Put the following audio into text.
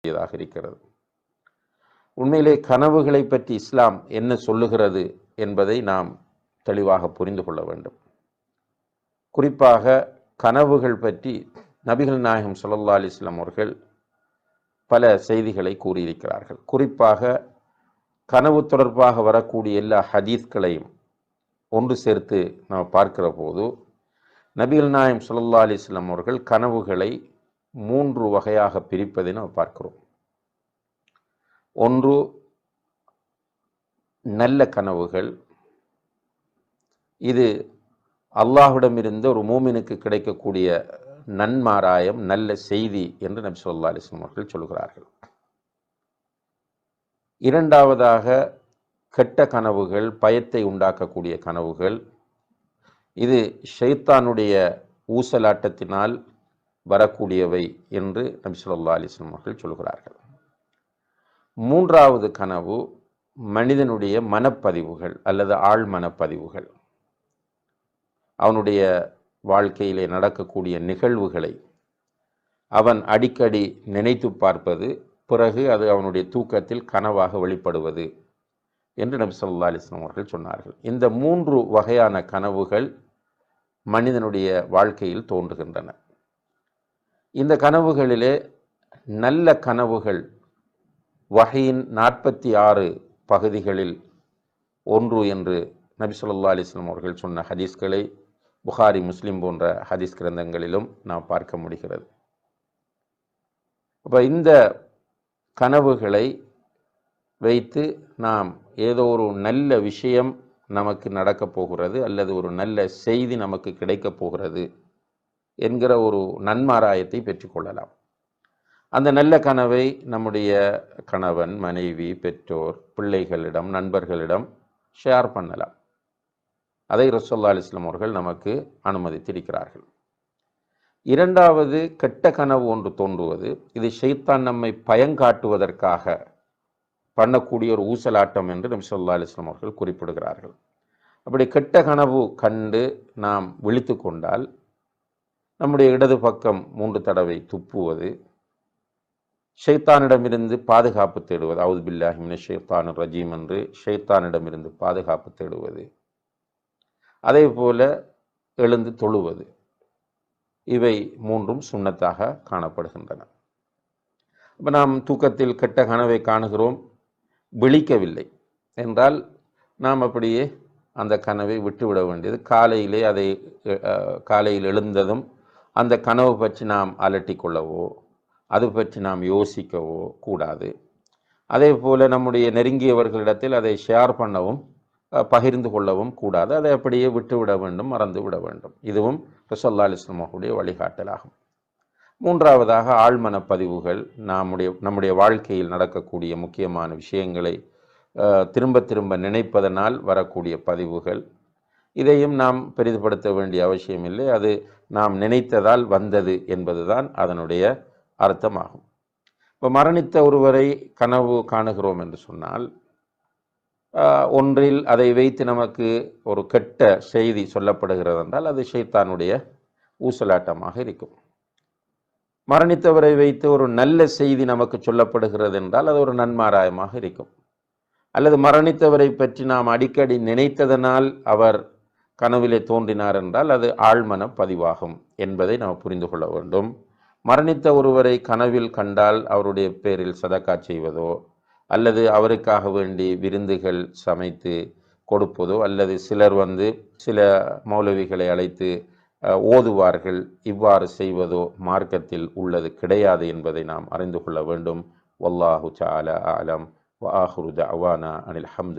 இருக்கிறது. உண்மையிலே கனவுகளை பற்றி இஸ்லாம் என்ன சொல்லுகிறது என்பதை நாம் தெளிவாக புரிந்து கொள்ள வேண்டும். குறிப்பாக கனவுகள் பற்றி நபிகள் நாயகம் ஸல்லல்லாஹு அலைஹி வஸல்லம் அவர்கள் பல செய்திகளை கூறியிருக்கிறார்கள். குறிப்பாக கனவு தொடர்பாக வரக்கூடிய எல்லா ஹதீஸ்களையும் ஒன்று சேர்த்து நாம் பார்க்கிற போது நபிகள் நாயகம் ஸல்லல்லாஹு அலைஹி வஸல்லம் அவர்கள் கனவுகளை 3 வகையாக பிரிப்பதை நாம் பார்க்கிறோம். ஒன்று நல்ல கனவுகள். இது அல்லாஹ்விடமிருந்து ஒரு மூமினுக்கு கிடைக்கக்கூடிய நன்மாராயம், நல்ல செய்தி என்று நபி ஸல்லல்லாஹு அலைஹி வஸல்லம் அவர்கள் சொல்கிறார்கள். இரண்டாவதாக கெட்ட கனவுகள், பயத்தை உண்டாக்கக்கூடிய கனவுகள். இது ஷைத்தானுடைய ஊசலாட்டத்தினால் வரக்கூடியவை என்று நபி ஸல்லல்லாஹு அலைஹி வஸல்லம் அவர்கள் சொல்கிறார்கள். மூன்றாவது கனவு மனிதனுடைய மனப்பதிவுகள் அல்லது ஆழ் மனப்பதிவுகள். அவனுடைய வாழ்க்கையிலே நடக்கக்கூடிய நிகழ்வுகளை அவன் அடிக்கடி நினைத்து பார்ப்பது, பிறகு அது அவனுடைய தூக்கத்தில் கனவாக வெளிப்படுவது என்று நபி ஸல்லல்லாஹு அலைஹி வஸல்லம் அவர்கள் சொன்னார்கள். இந்த 3 வகையான கனவுகள் மனிதனுடைய வாழ்க்கையில் தோன்றுகின்றன. இந்த கனவுகளிலே நல்ல கனவுகள் வஹீயின் 46 பகுதிகளில் ஒன்று என்று நபி ஸல்லல்லாஹு அலைஹி வஸல்லம் அவர்கள் சொன்ன ஹதீஸ்களை புகாரி, முஸ்லிம் போன்ற ஹதீஸ் கிரந்தங்களிலும் நாம் பார்க்க முடிகிறது. அப்போ இந்த கனவுகளை வைத்து நாம் ஏதோ ஒரு நல்ல விஷயம் நமக்கு நடக்கப் போகிறது அல்லது ஒரு நல்ல செய்தி நமக்கு கிடைக்கப் போகிறது என்கிற ஒரு நன்மாராயத்தை பெற்றுக்கொள்ளலாம். அந்த நல்ல கனவை நம்முடைய கணவன், மனைவி, பெற்றோர், பிள்ளைகளிடம், நண்பர்களிடம் ஷேர் பண்ணலாம். அதை ரசூலுல்லாஹி அலைஹி வஸல்லம் அவர்கள் நமக்கு அனுமதித்திருக்கிறார்கள். இரண்டாவது கெட்ட கனவு ஒன்று தோன்றுவது. இது ஷைத்தான் நம்மை பயங்காட்டுவதற்காக பண்ணக்கூடிய ஒரு ஊசலாட்டம் என்று நபி ஸல்லல்லாஹு அலைஹி வஸல்லம் அவர்கள் குறிப்பிடுகிறார்கள். அப்படி கெட்ட கனவு கண்டு நாம் விழித்து கொண்டால் நம்முடைய இடது பக்கம் 3 தடவை துப்புவது, ஷைத்தானிடமிருந்து பாதுகாப்பு தேடுவது, அவுது பில்லாஹி மினஷ் ஷைத்தானிர் ரஜீம் என்று ஷைத்தானிடமிருந்து பாதுகாப்பு தேடுவது, அதே போல எழுந்து தொழுவது, இவை 3ம் சுன்னத்தாக காணப்படுகின்றன. இப்போ நாம் தூக்கத்தில் கெட்ட கனவை காணுகிறோம், விழிக்கவில்லை என்றால் நாம் அப்படியே அந்த கனவை விட்டுவிட வேண்டியது. காலையில் எழுந்ததும் அந்த கனவு பற்றி நாம் அலட்டி கொள்ளவோ அது பற்றி நாம் யோசிக்கவோ கூடாது. அதே போல் நம்முடைய நெருங்கியவர்களிடத்தில் அதை ஷேர் பண்ணவும் பகிர்ந்து கொள்ளவும் கூடாது. அதை அப்படியே விட்டுவிட வேண்டும், மறந்து விட வேண்டும். இதுவும் ரசூலுல்லாஹி அலைஹி வஸல்லம் அவர்களுடைய வழிகாட்டலாகும். மூன்றாவதாக ஆழ்மன பதிவுகள். நம்முடைய வாழ்க்கையில் நடக்கக்கூடிய முக்கியமான விஷயங்களை திரும்ப திரும்ப நினைப்பதனால் வரக்கூடிய பதிவுகள். இதையும் நாம் பெரிதுபடுத்த வேண்டிய அவசியமில்லை. அது நாம் நினைத்ததால் வந்தது என்பதுதான் அதனுடைய அர்த்தமாகும். இப்போ மரணித்த ஒருவரை கனவு காணுகிறோம் என்று சொன்னால், ஒன்றில் அதை வைத்து நமக்கு ஒரு கெட்ட செய்தி சொல்லப்படுகிறது என்றால் அது ஷைத்தானுடைய ஊசலாட்டமாக இருக்கும். மரணித்தவரை வைத்து ஒரு நல்ல செய்தி நமக்கு சொல்லப்படுகிறது என்றால் அது ஒரு நன்மாராயமாக இருக்கும். அல்லது மரணித்தவரை பற்றி நாம் அடிக்கடி நினைத்ததனால் அவர் கனவிலே தோன்றினார் என்றால் அது ஆழ்மன பதிவாகும் என்பதை நாம் புரிந்து கொள்ள வேண்டும். மரணித்த ஒருவரை கனவில் கண்டால் அவருடைய பேரில் சதக்கா செய்வதோ அல்லது அவருக்காக வேண்டி விருந்துகள் சமைத்து கொடுப்பதோ அல்லது சிலர் சில மௌலவிகளை அழைத்து ஓதுவார்கள், இவ்வாறு செய்வதோ மார்க்கத்தில் உள்ளது கிடையாது என்பதை நாம் அறிந்து கொள்ள வேண்டும். வல்லாஹு தஆலா அஅலம் வ ஆகிரு தஅவானா அனில் ஹம்துலில்லாஹ்.